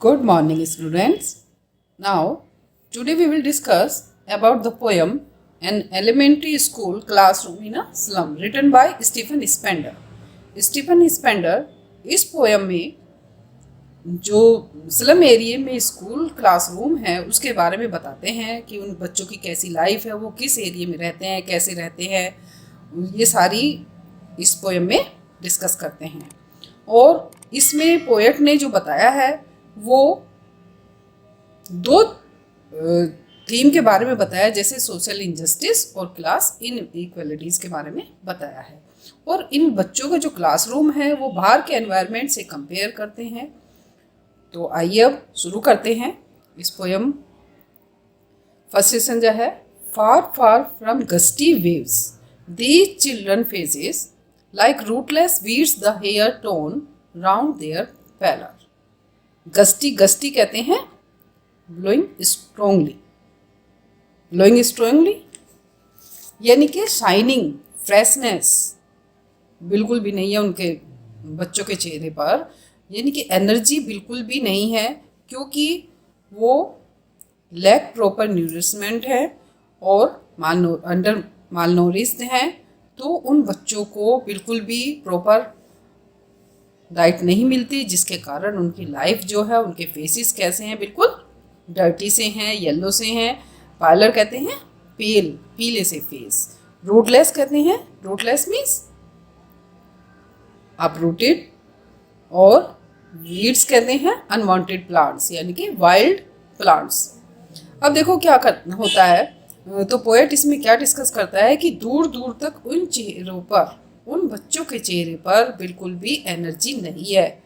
Good morning, students. Now, today we will discuss about the poem An Elementary School Classroom in a Slum, written by Stephen Spender. Stephen Spender इस poem में जो slum area में school classroom है उसके बारे में बताते हैं कि उन बच्चों की कैसी लाइफ है, वो किस एरिया में रहते हैं, कैसे रहते हैं, ये सारी इस पोयम में डिस्कस करते हैं। और इसमें पोएट ने जो बताया है वो दो थीम के बारे में बताया, जैसे सोशल इंजस्टिस और क्लास इनइक्वालिटीज़ के बारे में बताया है। और इन बच्चों का जो क्लासरूम है वो बाहर के एनवायरनमेंट से कंपेयर करते हैं। तो आइए अब शुरू करते हैं इस पोयम। फर्स्ट सेशन जो है, far far from gusty waves these children faces like rootless weeds the hair torn round their pallor. Gusty gusty कहते हैं ब्लोइंग स्ट्रोंगली, ब्लोइंग स्ट्रोंगली यानी कि शाइनिंग, फ्रेशनेस बिल्कुल भी नहीं है उनके बच्चों के चेहरे पर, यानी कि एनर्जी बिल्कुल भी नहीं है, क्योंकि वो लैक प्रॉपर न्यूरिशमेंट है और अंडर मालनोरिश्ड हैं। तो उन बच्चों को बिल्कुल भी प्रॉपर डाइट नहीं मिलती, जिसके कारण उनकी लाइफ जो है, उनके फेसेस कैसे हैं, बिल्कुल डर्टी से हैं, येलो से हैं। पार्लर कहते हैं पेल, पीले से फेस। रूटलेस कहते हैं, रूटलेस मीन्स अपरूटेड। और वीड्स कहते हैं अनवांटेड प्लांट्स, यानी कि वाइल्ड प्लांट्स। अब देखो क्या होता है, तो पोएट इसमें क्या डिस्कस करता है कि दूर दूर तक उन चेहरों पर, उन बच्चों के चेहरे पर बिल्कुल भी एनर्जी नहीं है।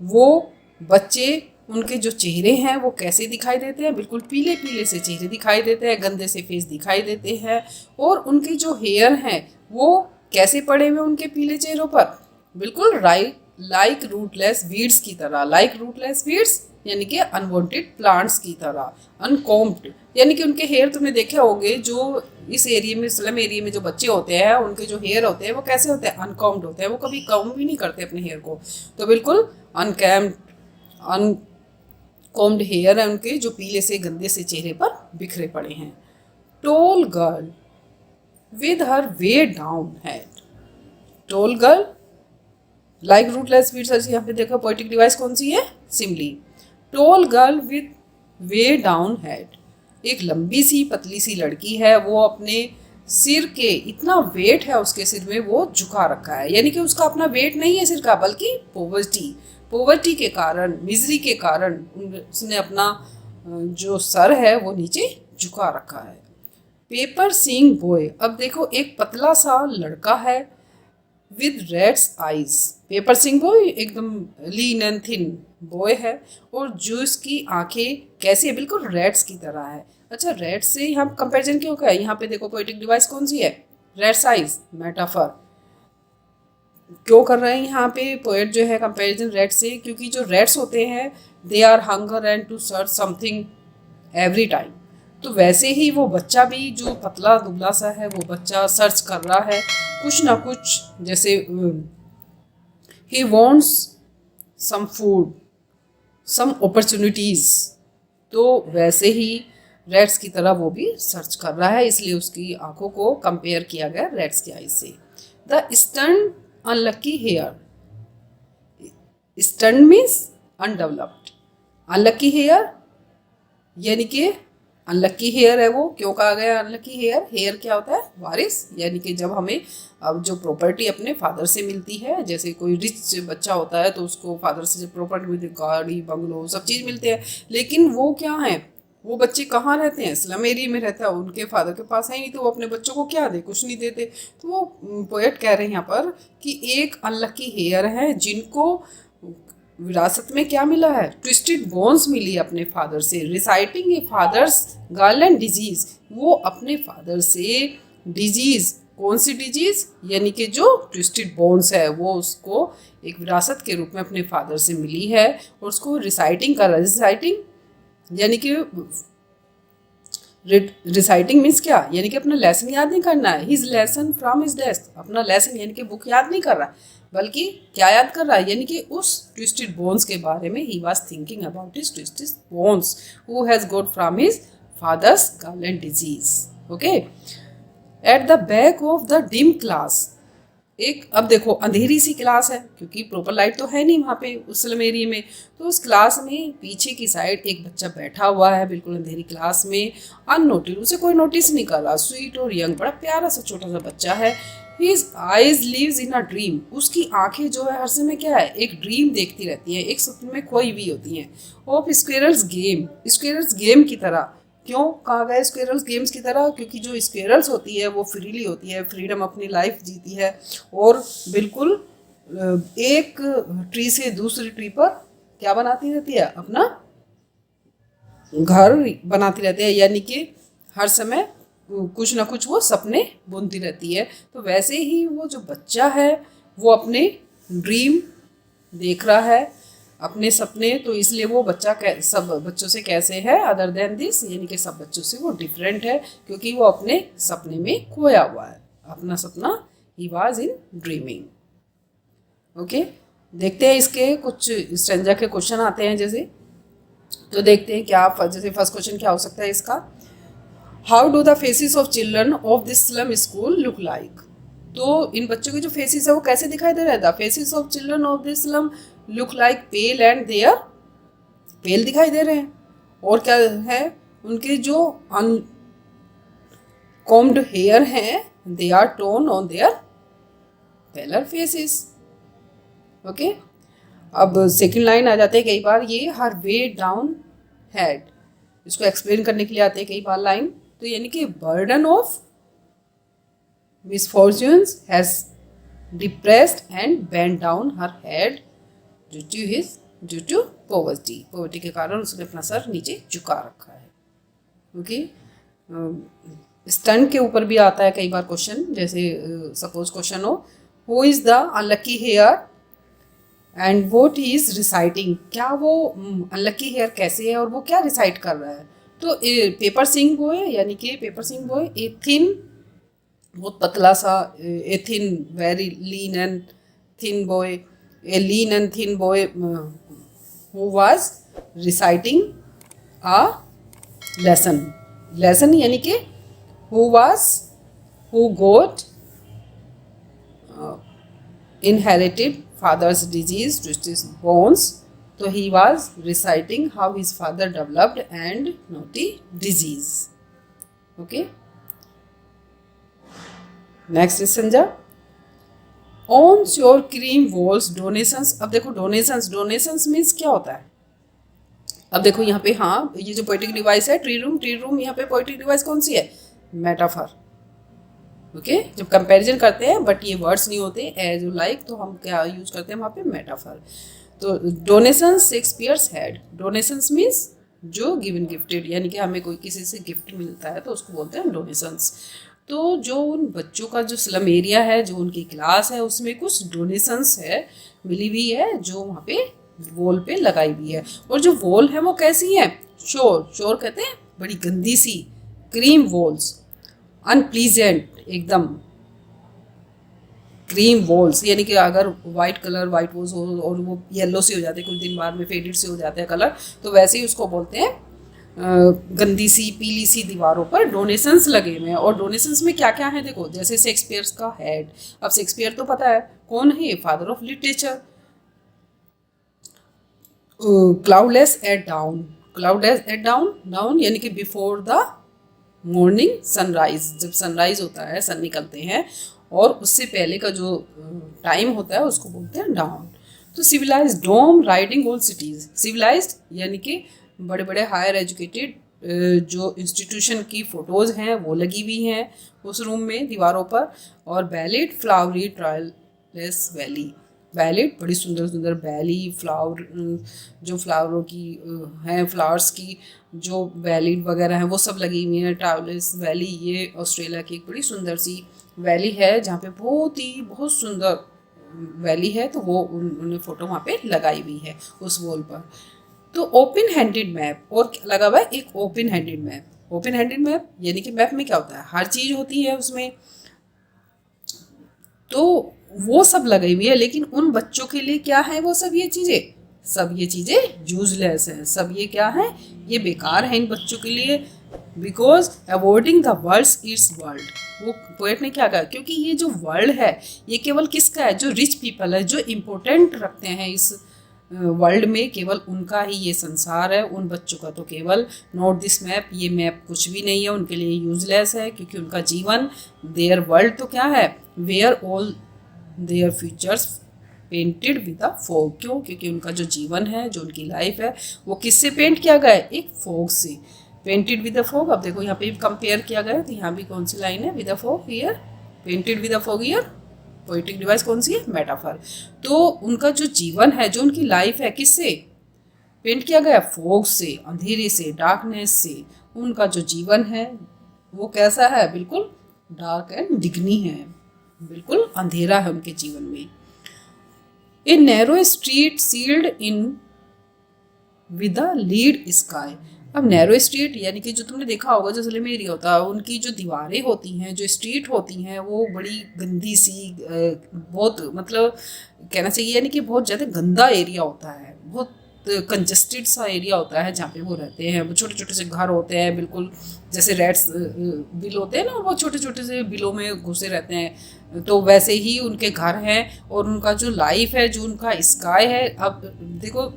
वो बच्चे, उनके जो चेहरे हैं वो कैसे दिखाई देते हैं, बिल्कुल पीले पीले से चेहरे दिखाई देते हैं, गंदे से फेस दिखाई देते हैं। और उनके जो हेयर हैं वो कैसे पड़े हुए उनके पीले चेहरों पर, बिल्कुल लाइक रूटलेस वीड्स की तरह। लाइक रूटलेस वीड्स यानी कि अनवांटेड प्लांट्स की तरह। अनकॉम्ब्ड यानी कि उनके हेयर तुमने देखे होंगे, जो इस एरिया में, स्लम एरिया में जो बच्चे होते हैं उनके जो हेयर होते हैं वो कैसे होते हैं, अनकॉम्ब्ड होते हैं। वो कभी कॉम्ब भी नहीं करते अपने हेयर को, तो बिल्कुल अनकॉम्ब्ड हेयर है उनके, जो पीले से गंदे से चेहरे पर बिखरे पड़े हैं। Tall girl with her weighed down head. Tall girl like rootless weeds, यहाँ पे देखो पोएटिक डिवाइस कौन सी है, simile. Tall girl with weighed down head, एक लंबी सी पतली सी लड़की है, वो अपने सिर के, इतना वेट है उसके सिर में, वो झुका रखा है। यानी कि उसका अपना वेट नहीं है सिर का, बल्कि पोवर्टी के कारण, मिजरी के कारण उसने अपना जो सर है वो नीचे झुका रखा है। पेपर सीइंग बॉय, अब देखो एक पतला सा लड़का है with rat's eyes. Paper seeing boy एकदम लीन एंड थिन बॉय है, और जो इसकी आंखें कैसी है, बिल्कुल रेड्स की तरह है। अच्छा, रेड से यहाँ कंपैरिजन क्यों किया है, यहाँ पे देखो पोएटिक डिवाइस कौन सी है, रेड्स आइज, मेटाफर क्यों कर रहे हैं यहाँ पे पोएट जो है कंपैरिजन रेड से, क्योंकि जो रेड्स होते हैं they are hunger and to search something every time. तो वैसे ही वो बच्चा भी जो पतला दुबला सा है, वो बच्चा सर्च कर रहा है कुछ ना कुछ, जैसे ही wants some food, some opportunities. तो वैसे ही रेड्स की तरह वो भी सर्च कर रहा है, इसलिए उसकी आंखों को कंपेयर किया गया रेड्स की आई से। The stern unlucky heir, stern means undeveloped, unlucky heir यानी कि अनलक्की हेयर है वो। क्यों कहा गया अनलक्की हेयर, हेयर क्या होता है, वारिस, यानी कि जब हमें अब जो प्रॉपर्टी अपने फादर से मिलती है, जैसे कोई रिच बच्चा होता है तो उसको फादर से जब प्रॉपर्टी मिलती है, गाड़ी बंगलो सब चीज़ मिलते हैं, लेकिन वो क्या है, वो बच्चे कहाँ रहते हैं, स्लम एरिया में रहता है, उनके फादर के पास है नहीं, तो वो अपने बच्चों को क्या दे, कुछ नहीं देते। तो वो पोएट कह रहे हैं यहाँ पर कि एक अनलक्की हेयर है जिनको विरासत में क्या मिला है, ट्विस्टेड बोन्स मिली अपने फादर से। Reciting a father's girl and disease, वो अपने फादर से डिजीज, कौन सी डिजीज, यानी कि जो ट्विस्टेड बोन्स है वो उसको एक विरासत के रूप में अपने फादर से मिली है, और उसको रिसाइटिंग कर रहा है। रिसाइटिंग यानी कि रिसाइटिंग मीन्स क्या, यानी कि अपना लेसन याद नहीं करना है। His lesson from his desk, अपना लेसन यानी कि बुक याद नहीं कर रहा, बल्कि क्या याद कर रहा है, यानी कि उस ट्विस्टेड बोन्स के बारे में। He was thinking about his twisted bones who has got from his father's garland disease. Okay, at the back of the dim class, एक अब देखो अंधेरी सी क्लास है क्योंकि प्रॉपर लाइट तो है नहीं वहाँ पे उस स्लम एरिया में, तो उस क्लास में पीछे की साइड एक बच्चा बैठा हुआ है बिल्कुल अंधेरी क्लास में, अननोटिस, उसे कोई नोटिस नहीं कर रहा, स्वीट और यंग, बड़ा प्यारा सा छोटा सा बच्चा है। His eyes lives in a dream, उसकी आंखें जो है हर समय क्या है, एक ड्रीम देखती रहती हैं, एक सपने में खोई हुई होती हैं। Of squirrels game, squirrels game की तरह। क्यों कहा गया स्क्वेरल्स गेम्स की तरह, क्योंकि जो स्क्वेरल्स होती है वो फ्रीली होती है, फ्रीडम अपनी लाइफ जीती है और बिल्कुल एक ट्री से दूसरी ट्री पर क्या बनाती रहती है, अपना घर बनाती रहती है, यानी कि हर समय कुछ ना कुछ वो सपने बुनती रहती है। तो वैसे ही वो जो बच्चा है वो अपने ड्रीम देख रहा है, अपने सपने, तो इसलिए वो बच्चा सब बच्चों से कैसे है, अदर देन दिस, यानी कि सब बच्चों से वो डिफरेंट है क्योंकि वो अपने सपने में खोया हुआ है, अपना सपना, he was in dreaming. Okay, देखते हैं इसके कुछ स्ट्रेंजर के क्वेश्चन आते हैं जैसे, तो देखते हैं क्या, जैसे फर्स्ट क्वेश्चन क्या हो सकता है इसका, how do the faces of children of this slum school look like. तो इन बच्चों के जो फेसेस है वो कैसे दिखाई दे रहा है, the faces of children of this slum look like pale and they are pale दिखाई दे रहे हैं, और क्या है, उनके जो अनकॉम्ड हेयर हैं they are torn on their paler faces. Okay, अब सेकंड लाइन आ जाते हैं कई बार ये, हर वे डाउन हेड, इसको एक्सप्लेन करने के लिए आते हैं कई बार लाइन, तो यानी कि burden of misfortunes has depressed and bent down her head due to poverty, poverty के कारण उसने अपना सर नीचे झुका रखा है। ओके, स्टंट के ऊपर भी आता है कई बार क्वेश्चन, जैसे सपोज क्वेश्चन हो, who is the unlucky heir and what he is reciting, क्या वो अनलकी हेयर कैसे है और वो क्या रिसाइट कर रहा है। तो पेपर सिंग बॉय, यानी कि paper seeing boy a thin, बहुत पतला सा, a thin very lean and thin boy, a lean and thin boy who was reciting a lesson, lesson यानी कि who got inherited father's disease, twisted bones, so he was reciting how his father developed and naughty disease. Okay, next is Sanjay, on your cream walls donations। अब देखो donations means क्या होता है, अब देखो यहाँ पे, हाँ ये जो पोएटिक डिवाइस है ट्री रूम, यहाँ पे पोएटिक डिवाइस कौन सी है, मेटाफर। ओके, जब कंपैरिजन करते हैं बट ये वर्ड्स नहीं होते एज यू लाइक, तो हम क्या यूज करते हैं वहाँ पे, मेटाफर। तो donations Shakespeare's had, donations means जो गिवन गिफ्टेड, यानी कि हमें कोई किसी से गिफ्ट मिलता है तो उसको बोलते हैं डोनेशंस। तो जो उन बच्चों का जो स्लम एरिया है, जो उनकी क्लास है, उसमें कुछ डोनेशंस है मिली हुई है जो वहाँ पे वॉल पे लगाई हुई है, और जो वॉल है वो कैसी है, शोर कहते हैं, बड़ी गंदी सी क्रीम वॉल्स, अनप्लीजेंट एकदम क्रीम वॉल्स, यानी कि अगर वाइट वॉल्स हो और वो येलो से हो जाते हैं कुछ दिन बाद में, फेडेड से हो जाते हैं कलर, तो वैसे ही उसको बोलते हैं गंदी सी पीली सी दीवारों पर डोनेशंस लगे हुए हैं। और डोनेशंस में क्या क्या है देखो, जैसे शेक्सपियर्स का हेड, अब शेक्सपियर तो पता है कौन है, father of literature. Cloudless at dawn यानी कि बिफोर द मॉर्निंग सनराइज, जब सनराइज होता है, सन निकलते हैं और उससे पहले का जो टाइम होता है उसको बोलते हैं डाउन। तो सिविलाइज्ड डोम राइडिंग ओल्ड सिटीज़, सिविलाइज्ड यानी कि बड़े बड़े हायर एजुकेटेड जो इंस्टीट्यूशन की फ़ोटोज़ हैं वो लगी हुई हैं उस रूम में दीवारों पर, और वैलिड फ्लावरी ट्रायललेस वैली, वैलिड बड़ी सुंदर सुंदर वैली, फ्लावर जो फ्लावरों की हैं, फ्लावर्स की जो वैली वगैरह हैं वो सब लगी हुई हैं। ट्रायललेस वैली ये ऑस्ट्रेलिया की एक बड़ी सुंदर सी वैली है जहाँ पे बहुत सुंदर वैली है, तो वो उन्होंने फ़ोटो वहाँ पे लगाई हुई है उस वॉल पर। तो ओपन हैंडेड मैप, और लगा हुआ है एक open handed map, open handed map यानी कि मैप में क्या होता है, हर चीज़ होती है उसमें, तो वो सब लगाई हुई है, लेकिन उन बच्चों के लिए क्या है वो सब ये चीज़ें यूजलेस है, सब ये क्या है, ये बेकार है इन बच्चों के लिए, because avoiding the world it's world. वो पोएट ने क्या कहा, क्योंकि ये जो वर्ल्ड है ये केवल किसका है, जो रिच पीपल है, जो इम्पोर्टेंट रखते हैं इस वर्ल्ड में, केवल उनका ही ये संसार है, उन बच्चों का तो केवल नोट दिस मैप, ये मैप कुछ भी नहीं है, उनके लिए यूजलेस है, क्योंकि उनका जीवन, देयर वर्ल्ड तो क्या है, where all their futures painted with a fog. क्यों, क्योंकि उनका जो जीवन है, जो उनकी लाइफ है, वो किससे पेंट किया गया है, एक फॉग से, पेंटेड विद अ फॉग। अब देखो यहाँ पे भी कंपेयर किया गया है, तो यहाँ भी कौन सी लाइन है, with a fog here, painted with a fog here, poetic device कौन सी है, मेटाफर। तो उनका जो जीवन है, जो उनकी लाइफ है, किससे पेंट किया गया, फॉग से, अंधेरे से, डार्कनेस से। उनका जो जीवन है वो कैसा है, बिल्कुल डार्क एंड डिग्नी है, बिल्कुल अंधेरा है उनके जीवन में। A narrow street sealed in with a lead sky. अब नैरो स्ट्रीट यानी कि जो तुमने देखा होगा, जो स्लम एरिया होता है, उनकी जो दीवारें होती हैं, जो स्ट्रीट होती हैं, वो बड़ी गंदी सी, बहुत मतलब कहना चाहिए यानी कि बहुत ज़्यादा गंदा एरिया होता है, बहुत कंजस्टेड सा एरिया होता है जहाँ पे वो रहते हैं। वो छोटे छोटे से घर होते हैं, बिल्कुल जैसे रैट्स बिल होते हैं ना, वो छोटे छोटे से बिलों में घुसे रहते हैं, तो वैसे ही उनके घर हैं। और उनका जो लाइफ है, जो उनका स्काई है, अब देखो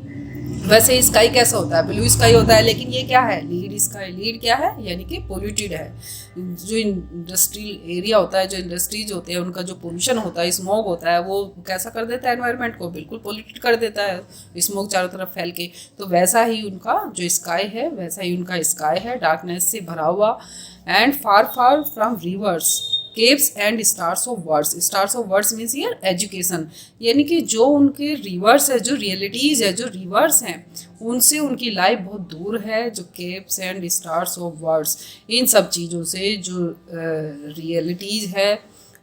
वैसे स्काई कैसा होता है, ब्लू स्काई होता है, लेकिन ये क्या है, लीड स्काई। लीड क्या है, यानी कि पोल्यूटेड है। जो इंडस्ट्रियल एरिया होता है, जो इंडस्ट्रीज होते हैं, उनका जो पोल्यूशन होता है, स्मोक होता है, वो कैसा कर देता है, एनवायरनमेंट को बिल्कुल पोल्यूटेड कर देता है, स्मोक चारों तरफ फैल के। तो वैसा ही उनका जो स्काई है, वैसा ही उनका स्काई है, डार्कनेस से भरा हुआ। And far far from reverse, caves and stars of words. Stars of words means here education, यानी कि जो उनके रिवर्स है, जो रियलिटीज़ है, जो रिवर्स हैं, उनसे उनकी लाइफ बहुत दूर है। जो caves and stars of words, इन सब चीज़ों से, जो रियलिटीज़ है,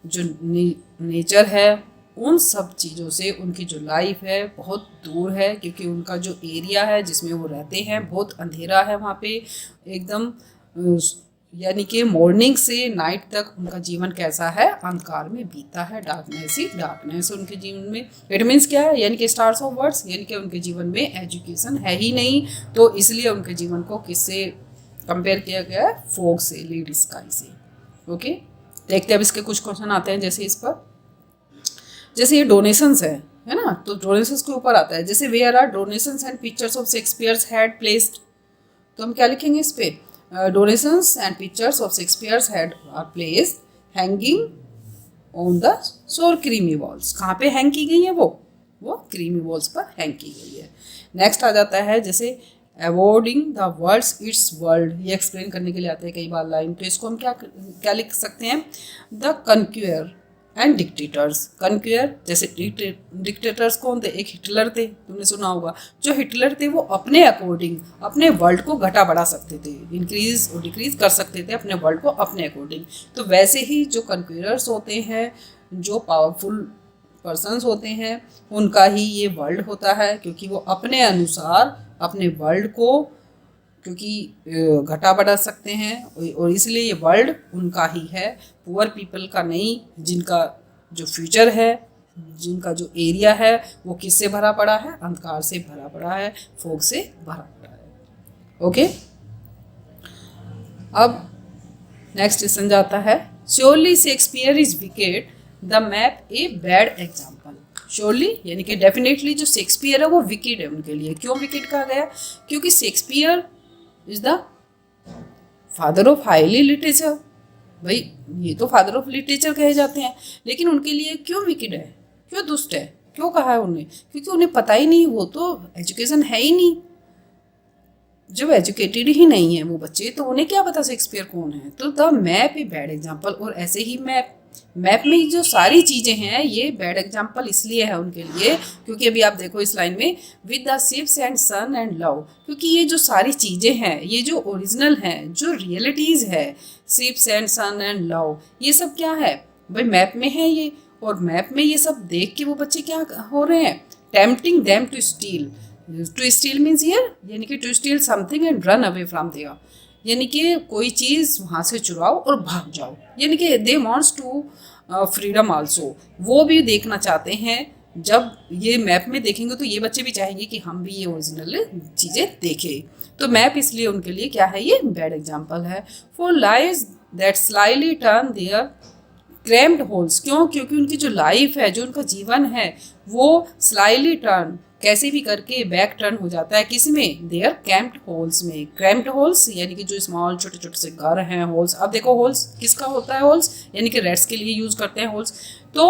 जो नेचर है, उन सब चीज़ों से उनकी जो लाइफ है बहुत दूर है, क्योंकि उनका जो एरिया है जिसमें वो रहते हैं बहुत अंधेरा है वहाँ पे एकदम, यानी कि मॉर्निंग से नाइट तक उनका जीवन कैसा है, अंधकार में बीता है, डार्कनेस ही डार्कनेस उनके जीवन में। इट मीन्स क्या है, यानी कि स्टार्स ऑफ वर्ड्स, यानी कि उनके जीवन में एजुकेशन है ही नहीं, तो इसलिए उनके जीवन को किससे कंपेयर किया गया है, फॉग से, लीड स्काई से। ओके, देखते हैं अब इसके कुछ क्वेश्चन आते हैं, जैसे इस पर, जैसे ये डोनेशंस है ना, तो डोनेशंस के ऊपर आता है, जैसे where are donations and pictures of Shakespeare's had placed, तो हम क्या लिखेंगे इस पे, donations and pictures of Shakespeare's head are placed hanging on the shore creamy walls। कहाँ पे हैंग की गई है वो क्रीमी वॉल्स पर हैंग की गई है। नेक्स्ट आ जाता है जैसे avoiding the world's its world, ये एक्सप्लेन करने के लिए आते हैं कई बार लाइन, तो इसको हम क्या लिख सकते हैं, द कन्क्यूअर एंड डिक्टेटर्स। कन्क्यूअर जैसे डिक्टेटर्स कौन थे, एक हिटलर थे, तुमने सुना होगा। जो हिटलर थे वो अपने अकॉर्डिंग अपने वर्ल्ड को घटा बढ़ा सकते थे, इंक्रीज और डिक्रीज कर सकते थे अपने वर्ल्ड को अपने अकॉर्डिंग। तो वैसे ही जो कन्क्यूअर्स होते हैं, जो पावरफुल पर्सन्स होते हैं, उनका ही ये वर्ल्ड होता है, क्योंकि वो अपने अनुसार अपने वर्ल्ड को क्योंकि घटा बढ़ा सकते हैं, और इसलिए ये वर्ल्ड उनका ही है, पुअर पीपल का नहीं, जिनका जो फ्यूचर है, जिनका जो एरिया है, वो किससे भरा पड़ा है, अंधकार से भरा पड़ा है, फॉग से भरा पड़ा है। ओके, अब नेक्स्ट क्वेश्चन जाता है, surely Shakespeare is wicked, the map a bad example. Surely यानी कि डेफिनेटली जो शेक्सपियर है वो विकेड है उनके लिए। क्यों विकेड कहा गया, क्योंकि Shakespeare is the father of highly literature. भाई ये तो फादर ऑफ लिटरेचर कहे जाते हैं, लेकिन उनके लिए क्यों विकेड है, क्यों दुष्ट है, क्यों कहा है उन्हें, क्योंकि उन्हें पता ही नहीं, वो तो एजुकेशन है ही नहीं। जब एजुकेटेड ही नहीं है वो बच्चे, तो उन्हें क्या पता शेक्सपियर कौन है। तो the map a bad example, और ऐसे ही मैप में जो सारी चीज़ें हैं ये बैड एग्जाम्पल इसलिए है उनके लिए, क्योंकि अभी आप देखो इस लाइन में, with the ships and sun and love, क्योंकि ये जो सारी चीज़ें हैं, ये जो ओरिजिनल हैं, जो रियलिटीज़ है, ships and sun and love, ये सब क्या है भाई, मैप में है ये। और मैप में ये सब देख के वो बच्चे क्या हो रहे हैं, tempting them to steal. To steal means here यानी कि to steal something and run away from there, यानी कि कोई चीज़ वहाँ से चुराओ और भाग जाओ, यानी कि they wants to freedom also, वो भी देखना चाहते हैं। जब ये मैप में देखेंगे तो ये बच्चे भी चाहेंगे कि हम भी ये ओरिजिनल चीज़ें देखें, तो मैप इसलिए उनके लिए क्या है, ये बैड एग्जाम्पल है। For lives that slightly turn their cramped holes, क्यों, क्योंकि उनकी जो लाइफ है, जो उनका जीवन है, वो स्लाइली टर्न, कैसे भी करके बैक टर्न हो जाता है, किस में, देयर क्रैम्प्ड होल्स में। क्रैम्प्ड होल्स यानी कि जो स्मॉल छोटे छोटे से घर हैं, होल्स, अब देखो होल्स किसका होता है, होल्स यानी कि रेट्स के लिए यूज करते हैं होल्स। तो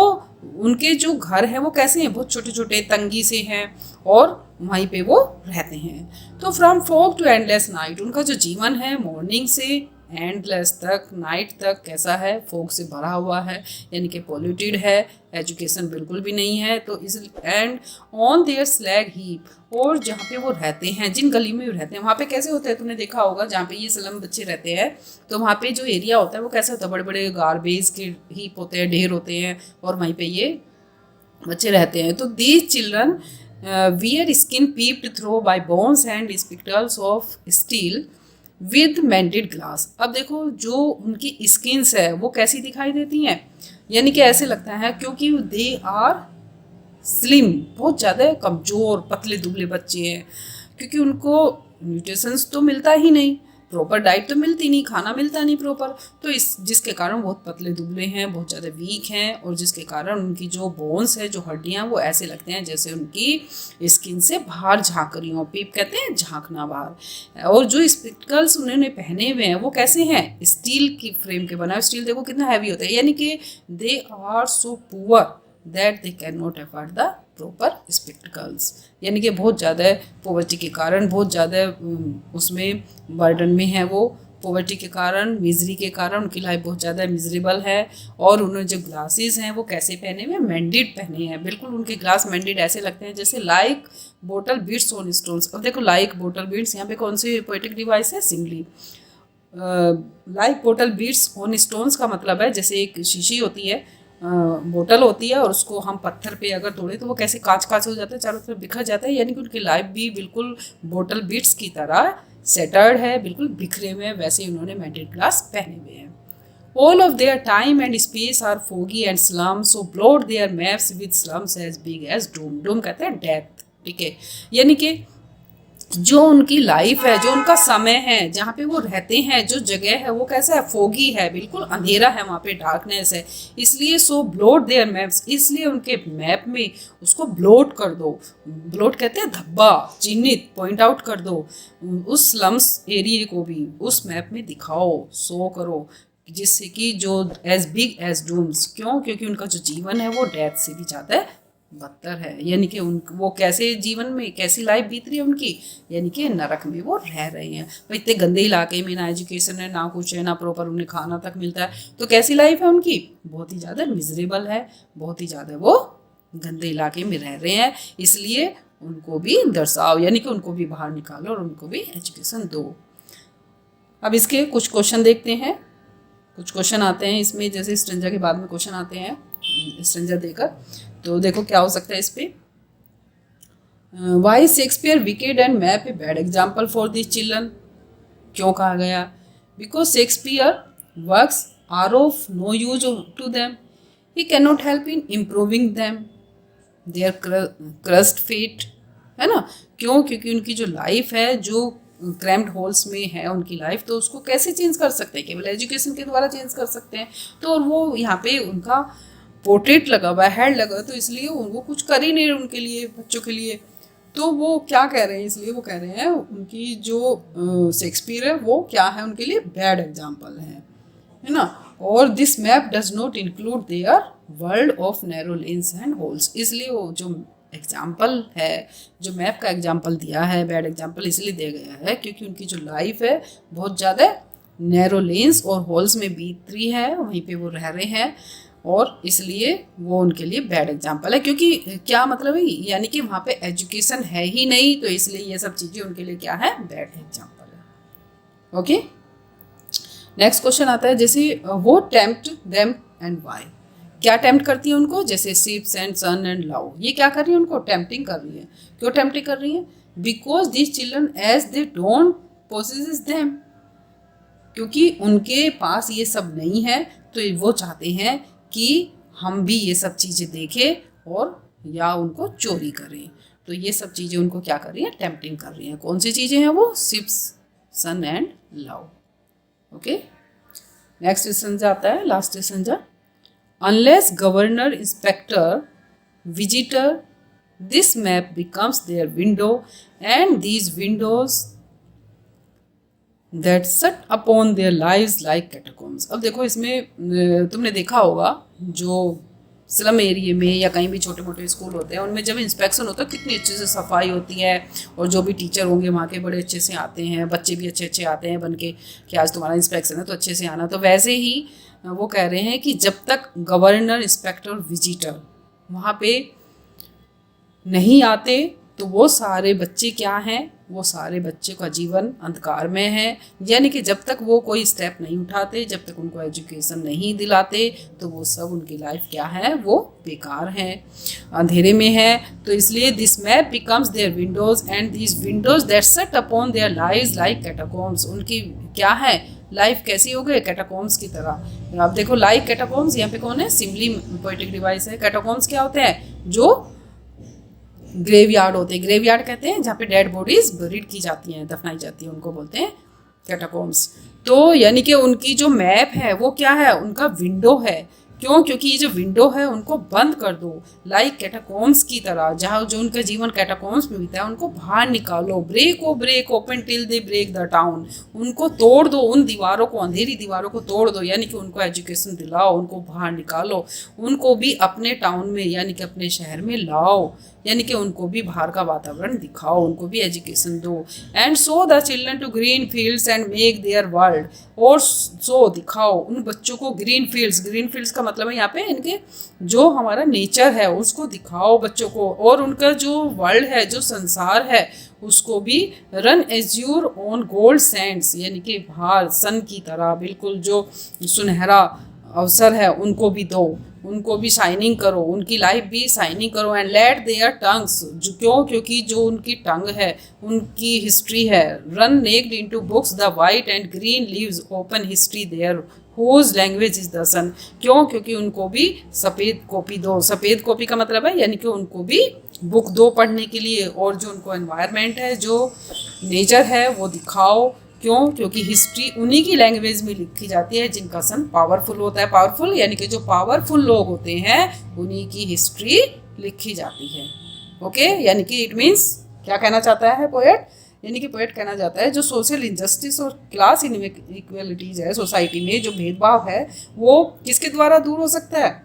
उनके जो घर हैं वो कैसे हैं, बहुत छोटे छोटे तंगी से हैं और वहीं पे वो रहते हैं। तो from fog to endless night, उनका जो जीवन है मॉर्निंग से एंडलेस तक, नाइट तक कैसा है, फोग से भरा हुआ है, यानी कि पॉल्यूटेड है, एजुकेशन बिल्कुल भी नहीं है। तो इस and on their slag heap, और जहाँ पे वो रहते हैं, जिन गली में वो रहते हैं वहाँ पे कैसे होता है, तुमने देखा होगा जहाँ पे ये स्लम बच्चे रहते हैं, तो वहाँ पे जो एरिया होता है वो कैसे होता है, बड़े बड़े गार्बेज के हीप होते हैं, ढेर होते हैं, और वहीं पे ये बच्चे रहते हैं। तो these children wear skin peeped through by bones and spectacles of steel with mended glass. अब देखो जो उनकी स्किन्स है वो कैसी दिखाई देती हैं, यानी कि ऐसे लगता है, क्योंकि दे आर स्लिम, बहुत ज़्यादा कमज़ोर पतले दुबले बच्चे हैं, क्योंकि उनको न्यूट्रिशंस तो मिलता ही नहीं, प्रॉपर डाइट तो मिलती नहीं, खाना मिलता नहीं प्रॉपर, तो इस जिसके कारण बहुत पतले दुबले हैं, बहुत ज़्यादा वीक हैं, और जिसके कारण उनकी जो बोन्स है, जो हड्डियाँ, वो ऐसे लगते हैं जैसे उनकी स्किन से बाहर झाँक रही हों, पीप कहते हैं झाँकना बाहर। और जो स्पेक्टिकल्स उन्होंने पहने हुए हैं वो कैसे हैं, स्टील की फ्रेम के बना, स्टील देखो कितना हैवी होता है, यानी कि they are so poor that they can not afford the proper spectacles, यानी कि बहुत ज़्यादा पॉवर्टी के कारण, बहुत ज़्यादा उसमें बर्डन में है वो, पॉवर्टी के कारण, मिजरी के कारण उनकी लाइफ बहुत ज़्यादा मिजरेबल है। और उन्होंने जो ग्लासेस हैं वो कैसे पहने हुए, मैंडेड पहने हैं, बिल्कुल उनके ग्लास मैंडेड ऐसे लगते हैं जैसे like bottle beads on stones. अब देखो लाइक बोटल बीड्स, यहाँ पे कौन सी पोएटिक डिवाइस है, singly. Like bottle beads on stones का मतलब है जैसे एक शीशी होती है, बोतल होती है, और उसको हम पत्थर पे अगर तोड़े तो वो कैसे कांच कांच हो जाता है, चारों तरफ बिखर जाता है, यानी कि उनकी लाइफ भी बिल्कुल बोटल बीट्स की तरह सेटर्ड है, बिल्कुल बिखरे हुए हैं, वैसे उन्होंने मेंटेड ग्लास पहने हुए हैं। All of their time and space are foggy and slums, so blot their maps with slums as big as doom. Doom कहते हैं डेथ, ठीक है, यानी कि जो उनकी लाइफ है, जो उनका समय है, जहाँ पे वो रहते हैं, जो जगह है वो कैसा है, फोगी है, बिल्कुल अंधेरा है, वहाँ पे डार्कनेस है, इसलिए सो ब्लोट देयर मैप्स, इसलिए उनके मैप में उसको ब्लोट कर दो। ब्लोट कहते हैं धब्बा, चिन्हित, पॉइंट आउट कर दो, उस स्लम्स एरिया को भी उस मैप में दिखाओ, शो करो, जिससे कि जो एज बिग एज डूम्स, क्यों, क्योंकि उनका जो जीवन है वो डेथ से भी ज़्यादा बदतर है, यानी कि उन वो कैसे जीवन में कैसी लाइफ बीत रही है उनकी, यानी कि नरक में वो रह रहे हैं। तो इतने गंदे इलाके में ना एजुकेशन है, ना कुछ है, ना प्रॉपर उन्हें खाना तक मिलता है, तो कैसी लाइफ है उनकी, बहुत ही ज़्यादा मिजरेबल है, बहुत ही ज़्यादा वो गंदे इलाके में रह रहे हैं, इसलिए उनको भी दर्शाओ, यानी कि उनको भी बाहर निकालो और उनको भी एजुकेशन दो। अब इसके कुछ क्वेश्चन देखते हैं, कुछ क्वेश्चन आते हैं इसमें, जैसे स्ट्रेंजर के बाद में क्वेश्चन आते हैं स्ट्रेंजर देकर, तो देखो क्या हो सकता है इस पे। Why Shakespeare wicked and map a bad example for this children, क्यों कहा गया, because Shakespeare works are of no use to them, he can not help in improving them their crust fate, है ना, क्यों, क्योंकि उनकी जो लाइफ है, जो क्रैम्प्ड होल्स में है उनकी लाइफ, तो उसको कैसे चेंज कर सकते हैं, केवल एजुकेशन के द्वारा चेंज कर सकते हैं। तो वो यहाँ पे उनका पोर्ट्रेट लगा हुआ है, हेड लगा, तो इसलिए वो कुछ कर ही नहीं रहे उनके लिए, बच्चों के लिए। तो वो क्या कह रहे हैं, इसलिए वो कह रहे हैं उनकी जो शेक्सपियर है वो क्या है उनके लिए बैड एग्जाम्पल है ना। और this map does not include there world of narrow lens and holes, इसलिए वो जो एग्जाम्पल है, जो मैप का एग्जाम्पल दिया है, बैड एग्जाम्पल इसलिए दिया गया है क्योंकि उनकी जो लाइफ है बहुत ज़्यादा नैरो लेन्स और होल्स में बीत रही है, वहीं पे वो रह रहे हैं, और इसलिए वो उनके लिए बैड एग्जाम्पल है। क्योंकि क्या मतलब है, यानी कि वहाँ पे एजुकेशन है ही नहीं, तो इसलिए ये सब चीज़ें उनके लिए क्या है, बैड एग्जाम्पल है। ओके, नेक्स्ट क्वेश्चन आता है, जैसे वो टेम्प्ट देम एंड वाई, क्या टेम्प्ट करती है उनको, जैसे ships and sun and love, ये क्या कर रही है, उनको टेम्पटिंग कर रही है। क्यों टेम्पटिंग कर रही है, because this children as they don't possess them, क्योंकि उनके पास ये सब नहीं है, तो वो चाहते हैं कि हम भी ये सब चीज़ें देखें और या उनको चोरी करें। तो ये सब चीज़ें उनको क्या कर रही हैं, टेम्पटिंग कर रही हैं। कौन सी चीज़ें हैं वो, ships, sun and love. Okay, next station आता है, last station unless governor, inspector, visitor, this map becomes their window and these windows that shut upon their lives like catacombs. अब देखो इसमें तुमने देखा होगा जो स्लम एरिया में या कहीं भी छोटे मोटे स्कूल होते हैं उनमें जब इंस्पेक्शन होता है कितनी अच्छे से सफाई होती है, और जो भी टीचर होंगे वहाँ के बड़े अच्छे से आते हैं, बच्चे भी अच्छे अच्छे आते हैं बन के कि आज तुम्हारा इंस्पेक्शन है तो अच्छे से आना। तो वैसे ही वो कह रहे हैं कि जब तक गवर्नर, इंस्पेक्टर, विजिटर वहाँ पे नहीं आते तो वो सारे बच्चे क्या हैं, वो सारे बच्चे का जीवन अंधकार में है। यानी कि जब तक वो कोई स्टेप नहीं उठाते, जब तक उनको एजुकेशन नहीं दिलाते, तो वो सब उनकी लाइफ क्या है, वो बेकार है, अंधेरे में है। तो इसलिए this map becomes their windows and this windows that set upon their lives like catacombs. उनकी क्या है, लाइफ कैसी हो गई, कैटाकॉम्स की तरह। आप देखो लाइक कैटाकॉम्स, यहाँ पे कौन है, सिम्बली पोएटिक डिवाइस है। कैटाकॉम्स क्या होते हैं, जो ग्रेवयार्ड होते हैं, ग्रेवयार्ड कहते हैं जहाँ पे डेड बॉडीज बरीड की जाती हैं, दफनाई जाती हैं, उनको बोलते हैं कैटाकॉम्स। तो यानी कि उनकी जो मैप है वो क्या है, उनका विंडो है। क्यों, क्योंकि ये जो विंडो है उनको बंद कर दो, लाइक कैटाकॉम्स की तरह, जहाँ जो उनका जीवन कैटाकॉम्स में बीता है उनको बाहर निकालो। Break open till they break the town, उनको तोड़ दो, उन दीवारों को, अंधेरी दीवारों को तोड़ दो, यानी कि उनको एजुकेशन दिलाओ, उनको बाहर निकालो, उनको भी अपने टाउन में यानी कि अपने शहर में लाओ, यानी कि उनको भी बाहर का वातावरण दिखाओ, उनको भी एजुकेशन दो। And show the children to green fields and make their world, और शो दिखाओ उन बच्चों को ग्रीन फील्ड्स, ग्रीन फील्ड्स का मतलब है यहाँ पे इनके जो हमारा नेचर है उसको दिखाओ बच्चों को, और उनका जो वर्ल्ड है, जो संसार है, उसको भी run Azure on gold Sands, यानी कि बाहर सन की तरह बिल्कुल जो सुनहरा अवसर है उनको भी दो, उनको भी शाइनिंग करो, उनकी लाइफ भी शाइनिंग करो। एंड लेट देयर टंग्स, जो क्यों, क्योंकि जो उनकी टंग है, उनकी हिस्ट्री है, run naked into books the white and green leaves open history their whose language is the sun. क्यों, क्योंकि उनको भी सफ़ेद कॉपी दो। सफ़ेद कॉपी का मतलब है यानी कि उनको भी बुक दो पढ़ने के लिए, और जो उनको एनवायरनमेंट है, जो नेचर है वो दिखाओ। क्यों, क्योंकि हिस्ट्री उन्हीं की लैंग्वेज में लिखी जाती है जिनका सन पावरफुल होता है। पावरफुल यानी कि जो पावरफुल लोग होते हैं उन्हीं की हिस्ट्री लिखी जाती है। ओके, यानी कि इट मीन्स क्या कहना चाहता है पोएट, यानी कि पोएट कहना चाहता है जो सोशल इनजस्टिस और क्लास इनइक्वालिटीज है सोसाइटी में, जो भेदभाव है, वो किसके द्वारा दूर हो सकता है,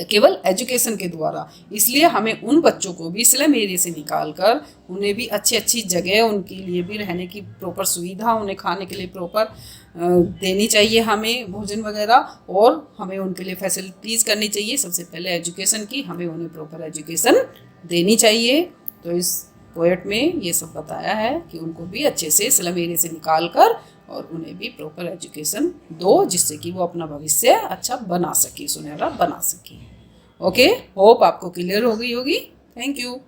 केवल एजुकेशन के द्वारा। इसलिए हमें उन बच्चों को भी स्लम एरिया से निकाल कर उन्हें भी अच्छी अच्छी जगह, उनके लिए भी रहने की प्रॉपर सुविधा, उन्हें खाने के लिए प्रॉपर देनी चाहिए, हमें भोजन वगैरह, और हमें उनके लिए फैसिलिटीज़ करनी चाहिए। सबसे पहले एजुकेशन की, हमें उन्हें प्रॉपर एजुकेशन देनी चाहिए। तो इस पोएट में ये सब बताया है कि उनको भी अच्छे से स्लम एरिया से निकाल कर और उन्हें भी प्रॉपर एजुकेशन दो, जिससे कि वो अपना भविष्य अच्छा बना सके, सुनहरा बना सके। ओके, होप आपको क्लियर हो गई होगी। Thank you.